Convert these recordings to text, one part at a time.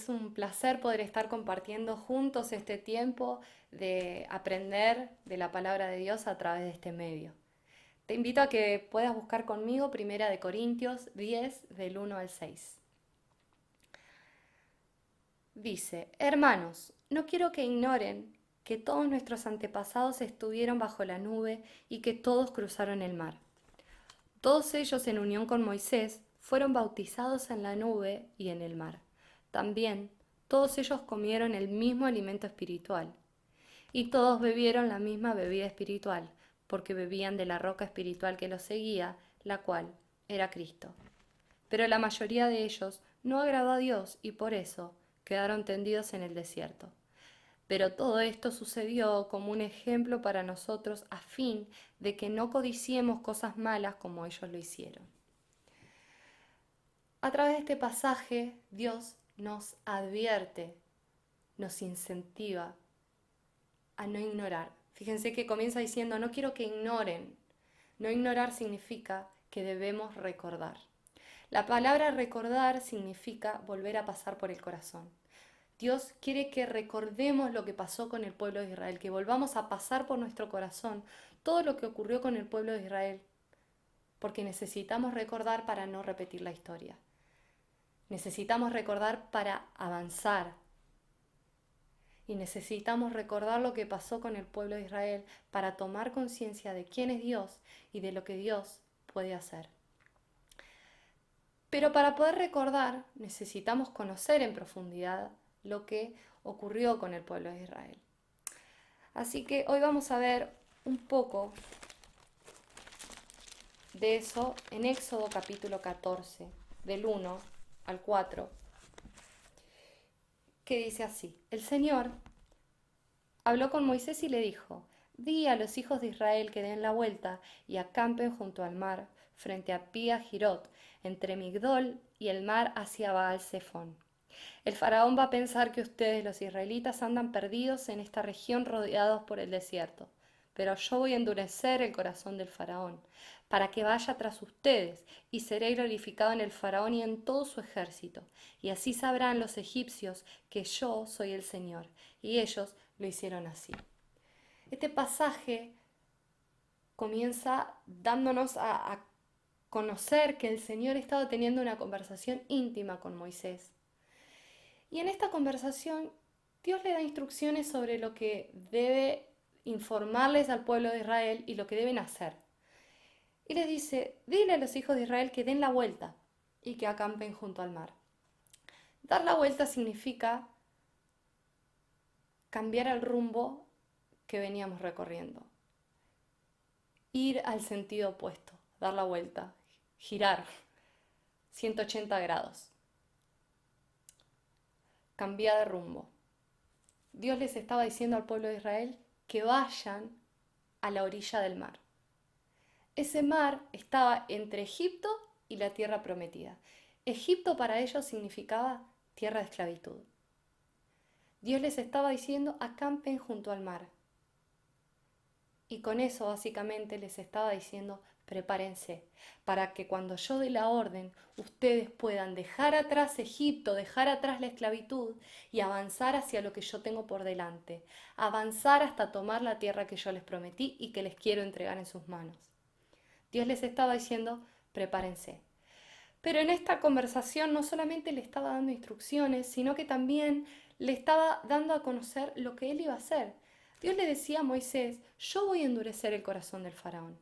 es un placer poder estar compartiendo juntos este tiempo de aprender de la palabra de Dios a través de este medio. Te invito a que puedas buscar conmigo Primera de Corintios 10 del 1 al 6. Dice: Hermanos, no quiero que ignoren que todos nuestros antepasados estuvieron bajo la nube y que todos cruzaron el mar. Todos ellos, en unión con Moisés, fueron bautizados en la nube y en el mar. También todos ellos comieron el mismo alimento espiritual y todos bebieron la misma bebida espiritual, porque bebían de la roca espiritual que los seguía, la cual era Cristo. Pero la mayoría de ellos no agradó a Dios y por eso quedaron tendidos en el desierto. Pero todo esto sucedió como un ejemplo para nosotros a fin de que no codiciemos cosas malas como ellos lo hicieron. A través de este pasaje, Dios nos advierte, nos incentiva a no ignorar. Fíjense que comienza diciendo: no quiero que ignoren. No ignorar significa que debemos recordar. La palabra recordar significa volver a pasar por el corazón. Dios quiere que recordemos lo que pasó con el pueblo de Israel, que volvamos a pasar por nuestro corazón todo lo que ocurrió con el pueblo de Israel, porque necesitamos recordar para no repetir la historia. Necesitamos recordar para avanzar. Y necesitamos recordar lo que pasó con el pueblo de Israel para tomar conciencia de quién es Dios y de lo que Dios puede hacer. Pero para poder recordar necesitamos conocer en profundidad lo que ocurrió con el pueblo de Israel. Así que hoy vamos a ver un poco de eso en Éxodo capítulo 14, del 1 al 4, que dice así: El Señor habló con Moisés y le dijo: Di a los hijos de Israel que den la vuelta y acampen junto al mar, frente a Pía-Jirot, entre Migdol y el mar hacia Baal-Zephón. El faraón va a pensar que ustedes, los israelitas, andan perdidos en esta región rodeados por el desierto. Pero yo voy a endurecer el corazón del faraón, para que vaya tras ustedes, y seré glorificado en el faraón y en todo su ejército. Y así sabrán los egipcios que yo soy el Señor. Y ellos lo hicieron así. Este pasaje comienza dándonos a conocer que el Señor estaba teniendo una conversación íntima con Moisés. Y en esta conversación Dios le da instrucciones sobre lo que debe informarles al pueblo de Israel y lo que deben hacer. Y les dice: dile a los hijos de Israel que den la vuelta y que acampen junto al mar. Dar la vuelta significa cambiar el rumbo que veníamos recorriendo. Ir al sentido opuesto, dar la vuelta, girar 180 grados. Cambiar de rumbo. Dios les estaba diciendo al pueblo de Israel que vayan a la orilla del mar. Ese mar estaba entre Egipto y la tierra prometida. Egipto para ellos significaba tierra de esclavitud. Dios les estaba diciendo: acampen junto al mar. Y con eso básicamente les estaba diciendo: prepárense, para que cuando yo dé la orden, ustedes puedan dejar atrás Egipto, dejar atrás la esclavitud y avanzar hacia lo que yo tengo por delante. Avanzar hasta tomar la tierra que yo les prometí y que les quiero entregar en sus manos. Dios les estaba diciendo: prepárense. Pero en esta conversación no solamente le estaba dando instrucciones, sino que también le estaba dando a conocer lo que él iba a hacer. Dios le decía a Moisés: yo voy a endurecer el corazón del faraón.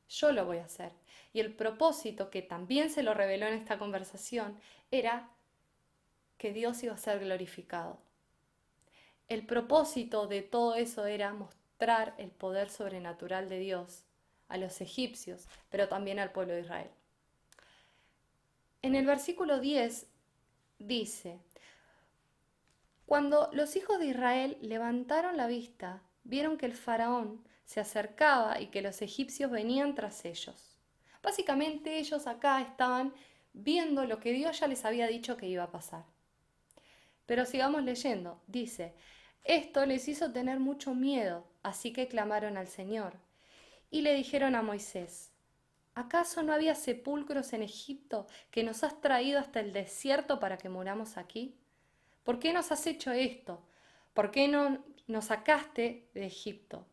Yo lo voy a hacer. Y el propósito, que también se lo reveló en esta conversación, era que Dios iba a ser glorificado. El propósito de todo eso era mostrar el poder sobrenatural de Dios a los egipcios, pero también al pueblo de Israel. En el versículo 10 dice: Cuando los hijos de Israel levantaron la vista, vieron que el faraón se acercaba y que los egipcios venían tras ellos. Básicamente ellos acá estaban viendo lo que Dios ya les había dicho que iba a pasar. Pero sigamos leyendo. Dice: esto les hizo tener mucho miedo, así que clamaron al Señor. Y le dijeron a Moisés: ¿Acaso no había sepulcros en Egipto que nos has traído hasta el desierto para que muramos aquí? ¿Por qué nos has hecho esto? ¿Por qué no nos sacaste de Egipto?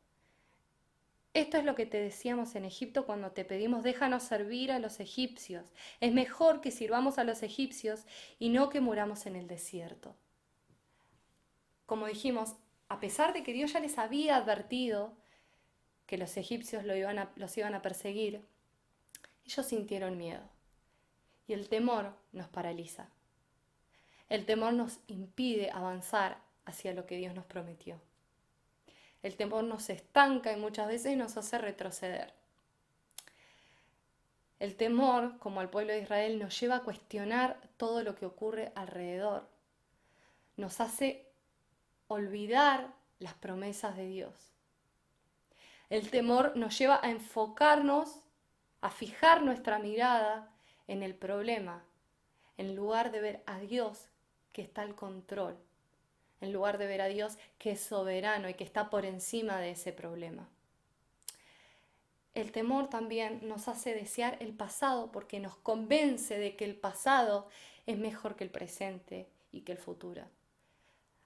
Esto es lo que te decíamos en Egipto cuando te pedimos, déjanos servir a los egipcios. Es mejor que sirvamos a los egipcios y no que muramos en el desierto. Como dijimos, a pesar de que Dios ya les había advertido que los egipcios los iban a perseguir, ellos sintieron miedo. Y el temor nos paraliza. El temor nos impide avanzar hacia lo que Dios nos prometió. El temor nos estanca y muchas veces nos hace retroceder. El temor, como al pueblo de Israel, nos lleva a cuestionar todo lo que ocurre alrededor. Nos hace olvidar las promesas de Dios. El temor nos lleva a enfocarnos, a fijar nuestra mirada en el problema, en lugar de ver a Dios que está al control, en lugar de ver a Dios que es soberano y que está por encima de ese problema. El temor también nos hace desear el pasado porque nos convence de que el pasado es mejor que el presente y que el futuro,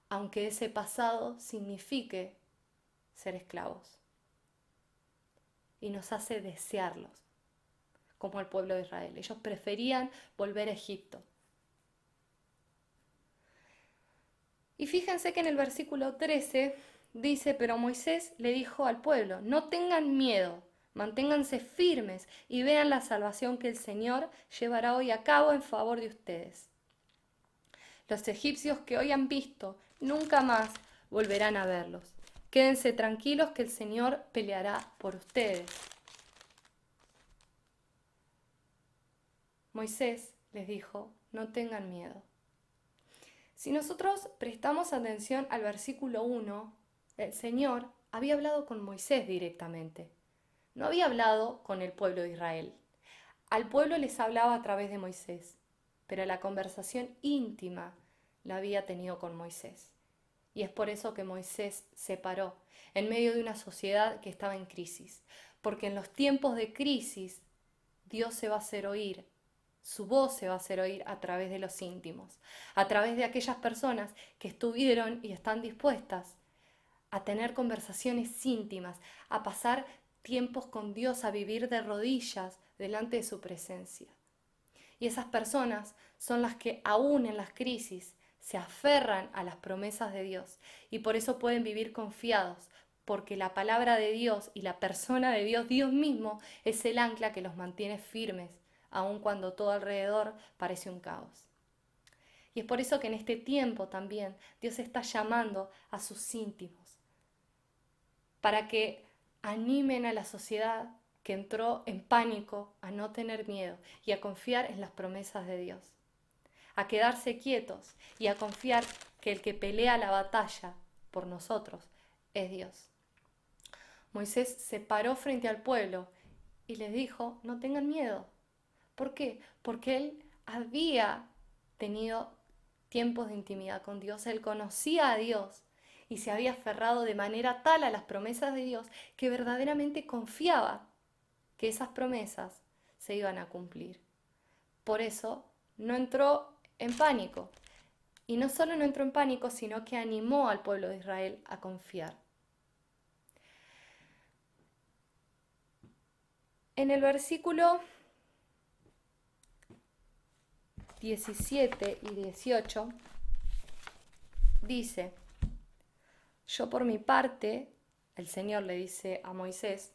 aunque ese pasado signifique ser esclavos. Y nos hace desearlos, como el pueblo de Israel. Ellos preferían volver a Egipto. Y fíjense que en el versículo 13 dice, pero Moisés le dijo al pueblo, no tengan miedo, manténganse firmes y vean la salvación que el Señor llevará hoy a cabo en favor de ustedes. Los egipcios que hoy han visto nunca más volverán a verlos. Quédense tranquilos que el Señor peleará por ustedes. Moisés les dijo, no tengan miedo. Si nosotros prestamos atención al versículo 1, el Señor había hablado con Moisés directamente. No había hablado con el pueblo de Israel. Al pueblo les hablaba a través de Moisés, pero la conversación íntima la había tenido con Moisés. Y es por eso que Moisés se paró en medio de una sociedad que estaba en crisis. Porque en los tiempos de crisis Dios se va a hacer oír. Su voz se va a hacer oír a través de los íntimos, a través de aquellas personas que estuvieron y están dispuestas a tener conversaciones íntimas, a pasar tiempos con Dios, a vivir de rodillas delante de su presencia. Y esas personas son las que aún en las crisis se aferran a las promesas de Dios y por eso pueden vivir confiados, porque la palabra de Dios y la persona de Dios, Dios mismo, es el ancla que los mantiene firmes, aun cuando todo alrededor parece un caos. Y es por eso que en este tiempo también Dios está llamando a sus íntimos, para que animen a la sociedad que entró en pánico a no tener miedo y a confiar en las promesas de Dios, a quedarse quietos y a confiar que el que pelea la batalla por nosotros es Dios. Moisés se paró frente al pueblo y les dijo, no tengan miedo. ¿Por qué? Porque él había tenido tiempos de intimidad con Dios, él conocía a Dios y se había aferrado de manera tal a las promesas de Dios que verdaderamente confiaba que esas promesas se iban a cumplir. Por eso no entró en pánico. Y no solo no entró en pánico, sino que animó al pueblo de Israel a confiar. En el versículo 17 y 18 dice, yo por mi parte, el Señor le dice a Moisés,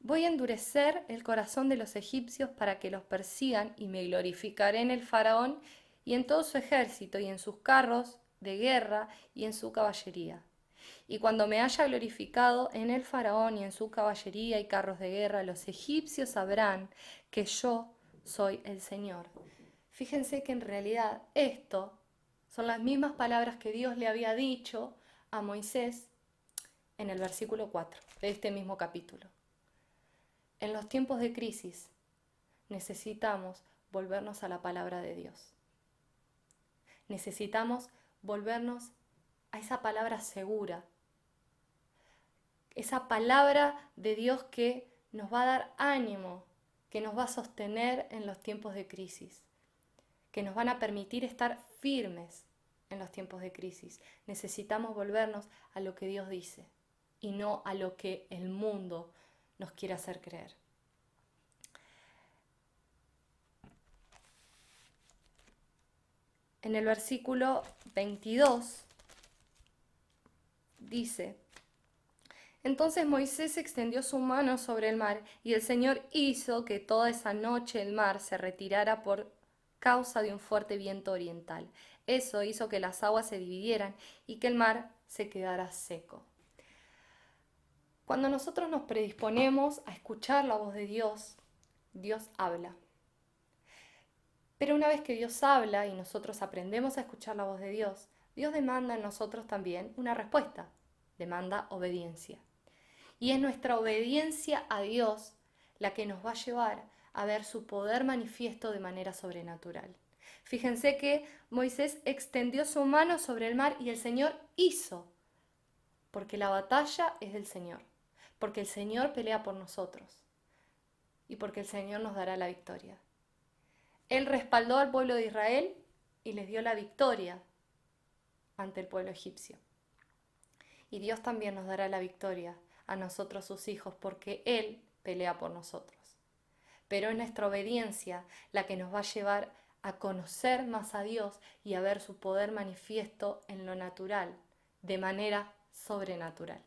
voy a endurecer el corazón de los egipcios para que los persigan y me glorificaré en el faraón y en todo su ejército y en sus carros de guerra y en su caballería. Y cuando me haya glorificado en el faraón y en su caballería y carros de guerra, los egipcios sabrán que yo soy el Señor. Fíjense que en realidad esto son las mismas palabras que Dios le había dicho a Moisés en el versículo 4 de este mismo capítulo. En los tiempos de crisis necesitamos volvernos a la palabra de Dios. Necesitamos volvernos a esa palabra segura, esa palabra de Dios que nos va a dar ánimo que nos va a sostener en los tiempos de crisis, que nos van a permitir estar firmes en los tiempos de crisis. Necesitamos volvernos a lo que Dios dice y no a lo que el mundo nos quiere hacer creer. En el versículo 22 dice: entonces Moisés extendió su mano sobre el mar, y el Señor hizo que toda esa noche el mar se retirara por causa de un fuerte viento oriental. Eso hizo que las aguas se dividieran y que el mar se quedara seco. Cuando nosotros nos predisponemos a escuchar la voz de Dios, Dios habla. Pero una vez que Dios habla y nosotros aprendemos a escuchar la voz de Dios, Dios demanda en nosotros también una respuesta, demanda obediencia. Y es nuestra obediencia a Dios la que nos va a llevar a ver su poder manifiesto de manera sobrenatural. Fíjense que Moisés extendió su mano sobre el mar y el Señor hizo, porque la batalla es del Señor, porque el Señor pelea por nosotros y porque el Señor nos dará la victoria. Él respaldó al pueblo de Israel y les dio la victoria ante el pueblo egipcio. Y Dios también nos dará la victoria a nosotros sus hijos, porque Él pelea por nosotros. Pero es nuestra obediencia la que nos va a llevar a conocer más a Dios y a ver su poder manifiesto en lo natural, de manera sobrenatural.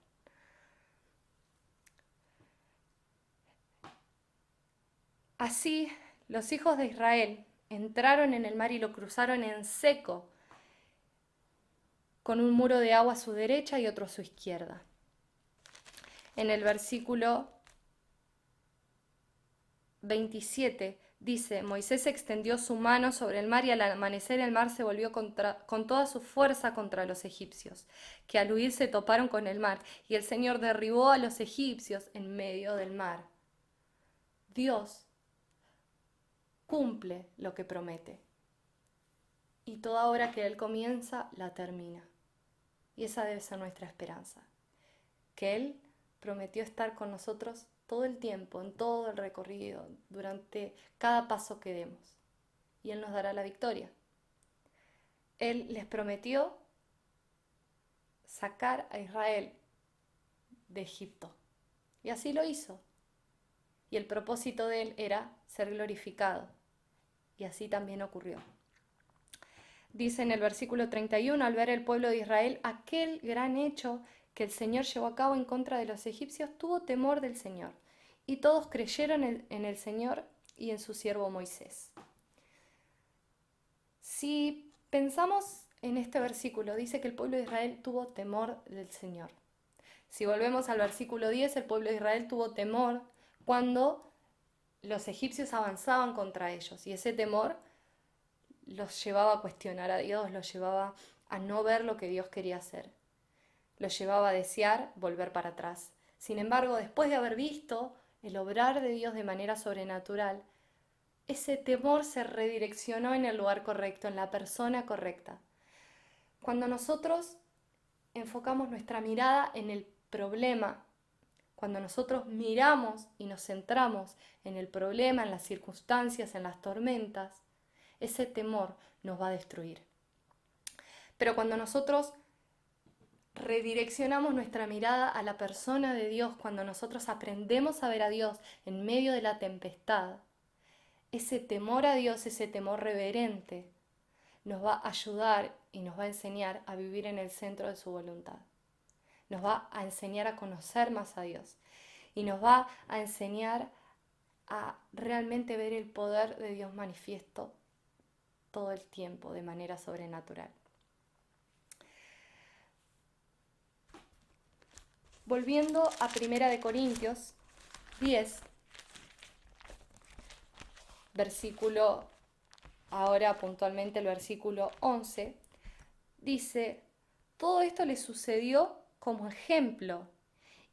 Así, los hijos de Israel entraron en el mar y lo cruzaron en seco, con un muro de agua a su derecha y otro a su izquierda. En el versículo 27 dice: Moisés extendió su mano sobre el mar y al amanecer el mar se volvió con toda su fuerza contra los egipcios, que al huir se toparon con el mar, y el Señor derribó a los egipcios en medio del mar. Dios cumple lo que promete, y toda obra que Él comienza, la termina. Y esa debe ser nuestra esperanza, que Él prometió estar con nosotros todo el tiempo, en todo el recorrido, durante cada paso que demos. Y Él nos dará la victoria. Él les prometió sacar a Israel de Egipto. Y así lo hizo. Y el propósito de Él era ser glorificado. Y así también ocurrió. Dice en el versículo 31, al ver el pueblo de Israel aquel gran hecho que el Señor llevó a cabo en contra de los egipcios, tuvo temor del Señor. Y todos creyeron en el Señor y en su siervo Moisés. Si pensamos en este versículo, dice que el pueblo de Israel tuvo temor del Señor. Si volvemos al versículo 10, el pueblo de Israel tuvo temor cuando los egipcios avanzaban contra ellos. Y ese temor los llevaba a cuestionar a Dios, los llevaba a no ver lo que Dios quería hacer. Los llevaba a desear volver para atrás. Sin embargo, después de haber visto el obrar de Dios de manera sobrenatural, ese temor se redireccionó en el lugar correcto, en la persona correcta. Cuando nosotros enfocamos nuestra mirada en el problema, cuando nosotros miramos y nos centramos en el problema, en las circunstancias, en las tormentas, ese temor nos va a destruir. Pero cuando nosotros redireccionamos nuestra mirada a la persona de Dios, cuando nosotros aprendemos a ver a Dios en medio de la tempestad, ese temor a Dios, ese temor reverente, nos va a ayudar y nos va a enseñar a vivir en el centro de su voluntad. Nos va a enseñar a conocer más a Dios y nos va a enseñar a realmente ver el poder de Dios manifiesto todo el tiempo de manera sobrenatural. Volviendo a 1 Corintios 10, versículo, ahora puntualmente el versículo 11, dice: todo esto le sucedió como ejemplo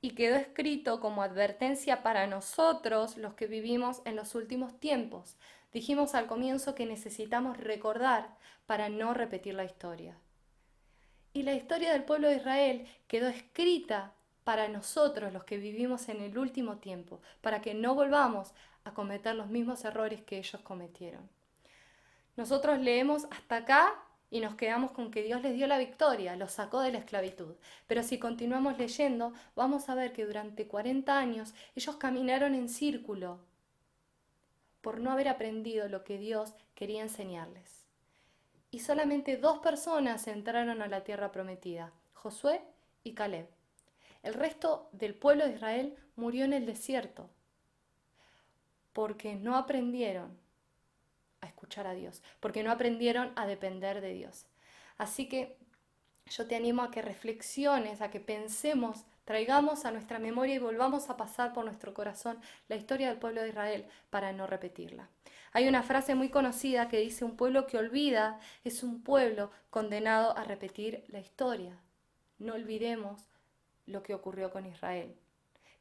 y quedó escrito como advertencia para nosotros los que vivimos en los últimos tiempos. Dijimos al comienzo que necesitamos recordar para no repetir la historia. Y la historia del pueblo de Israel quedó escrita para nosotros, los que vivimos en el último tiempo, para que no volvamos a cometer los mismos errores que ellos cometieron. Nosotros leemos hasta acá y nos quedamos con que Dios les dio la victoria, los sacó de la esclavitud. Pero si continuamos leyendo, vamos a ver que durante 40 años ellos caminaron en círculo por no haber aprendido lo que Dios quería enseñarles. Y solamente 2 personas entraron a la tierra prometida, Josué y Caleb. El resto del pueblo de Israel murió en el desierto porque no aprendieron a escuchar a Dios, porque no aprendieron a depender de Dios. Así que yo te animo a que reflexiones, a que pensemos, traigamos a nuestra memoria y volvamos a pasar por nuestro corazón la historia del pueblo de Israel para no repetirla. Hay una frase muy conocida que dice: un pueblo que olvida es un pueblo condenado a repetir la historia. No olvidemos lo que ocurrió con Israel.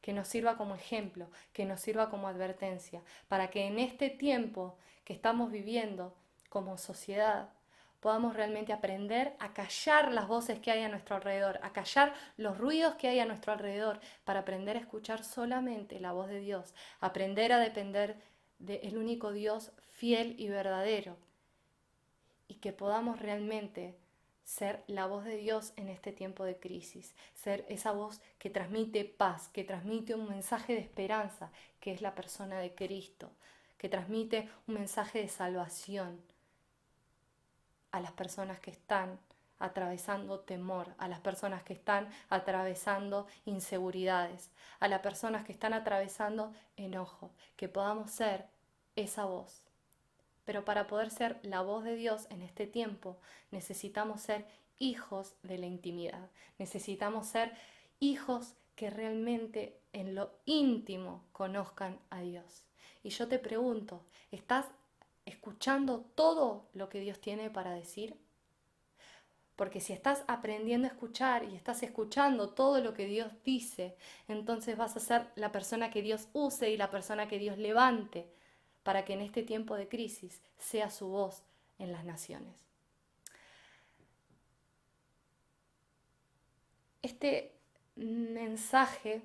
Que nos sirva como ejemplo, que nos sirva como advertencia, para que en este tiempo que estamos viviendo como sociedad podamos realmente aprender a callar las voces que hay a nuestro alrededor, a callar los ruidos que hay a nuestro alrededor, para aprender a escuchar solamente la voz de Dios, aprender a depender del único Dios fiel y verdadero, y que podamos realmente ser la voz de Dios en este tiempo de crisis, ser esa voz que transmite paz, que transmite un mensaje de esperanza, que es la persona de Cristo, que transmite un mensaje de salvación a las personas que están atravesando temor, a las personas que están atravesando inseguridades, a las personas que están atravesando enojo, que podamos ser esa voz. Pero para poder ser la voz de Dios en este tiempo, necesitamos ser hijos de la intimidad. Necesitamos ser hijos que realmente en lo íntimo conozcan a Dios. Y yo te pregunto, ¿estás escuchando todo lo que Dios tiene para decir? Porque si estás aprendiendo a escuchar y estás escuchando todo lo que Dios dice, entonces vas a ser la persona que Dios use y la persona que Dios levante, para que en este tiempo de crisis sea su voz en las naciones. Este mensaje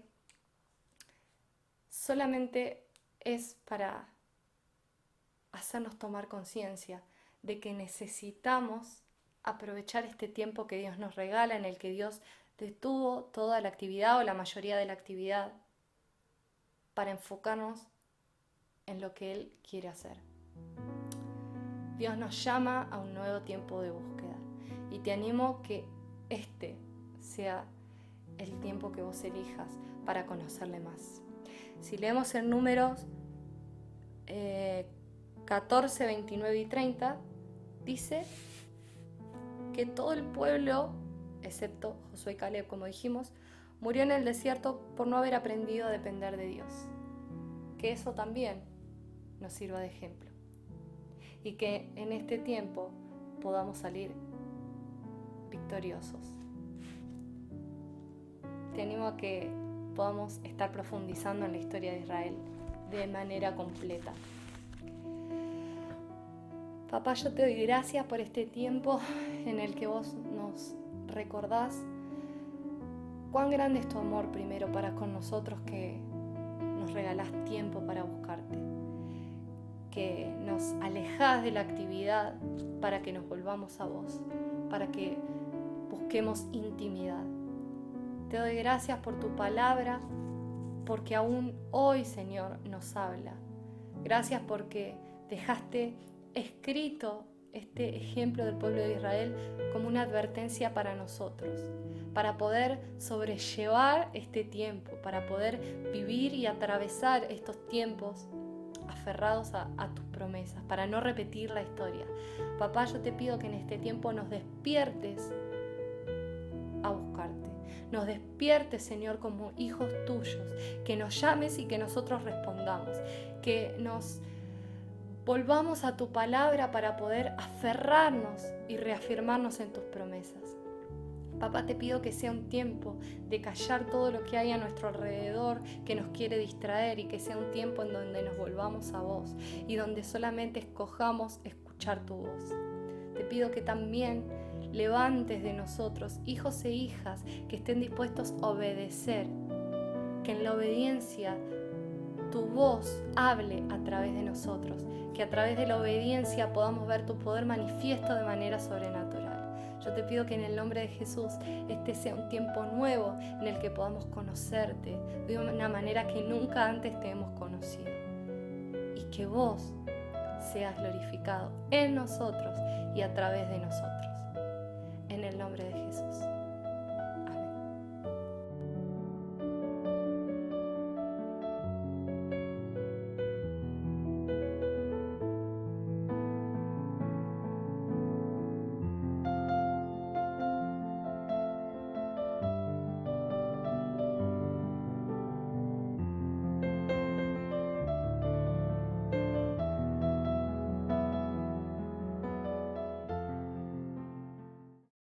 solamente es para hacernos tomar conciencia de que necesitamos aprovechar este tiempo que Dios nos regala, en el que Dios detuvo toda la actividad o la mayoría de la actividad, para enfocarnos en lo que Él quiere hacer. Dios nos llama a un nuevo tiempo de búsqueda y te animo que este sea el tiempo que vos elijas para conocerle más. Si leemos en Números 14, 29 y 30, dice que todo el pueblo, excepto Josué y Caleb, como dijimos, murió en el desierto por no haber aprendido a depender de Dios. Que eso también nos sirva de ejemplo. Y que en este tiempo podamos salir victoriosos. Te animo a que podamos estar profundizando en la historia de Israel de manera completa. Papá, yo te doy gracias por este tiempo en el que vos nos recordás cuán grande es tu amor primero para con nosotros, que nos regalás tiempo para buscarte, que nos alejás de la actividad para que nos volvamos a vos, para que busquemos intimidad. Te doy gracias por tu palabra, porque aún hoy, Señor, nos habla. Gracias porque dejaste escrito este ejemplo del pueblo de Israel como una advertencia para nosotros, para poder sobrellevar este tiempo, para poder vivir y atravesar estos tiempos aferrados a tus promesas, para no repetir la historia. Papá, yo te pido que en este tiempo nos despiertes a buscarte. Nos despiertes, Señor, como hijos tuyos, que nos llames y que nosotros respondamos, que nos volvamos a tu palabra para poder aferrarnos y reafirmarnos en tus promesas. Papá, te pido que sea un tiempo de callar todo lo que hay a nuestro alrededor que nos quiere distraer, y que sea un tiempo en donde nos volvamos a vos y donde solamente escojamos escuchar tu voz. Te pido que también levantes de nosotros hijos e hijas que estén dispuestos a obedecer, que en la obediencia tu voz hable a través de nosotros, que a través de la obediencia podamos ver tu poder manifiesto de manera sobrenatural. Yo te pido que en el nombre de Jesús este sea un tiempo nuevo en el que podamos conocerte de una manera que nunca antes te hemos conocido, y que vos seas glorificado en nosotros y a través de nosotros.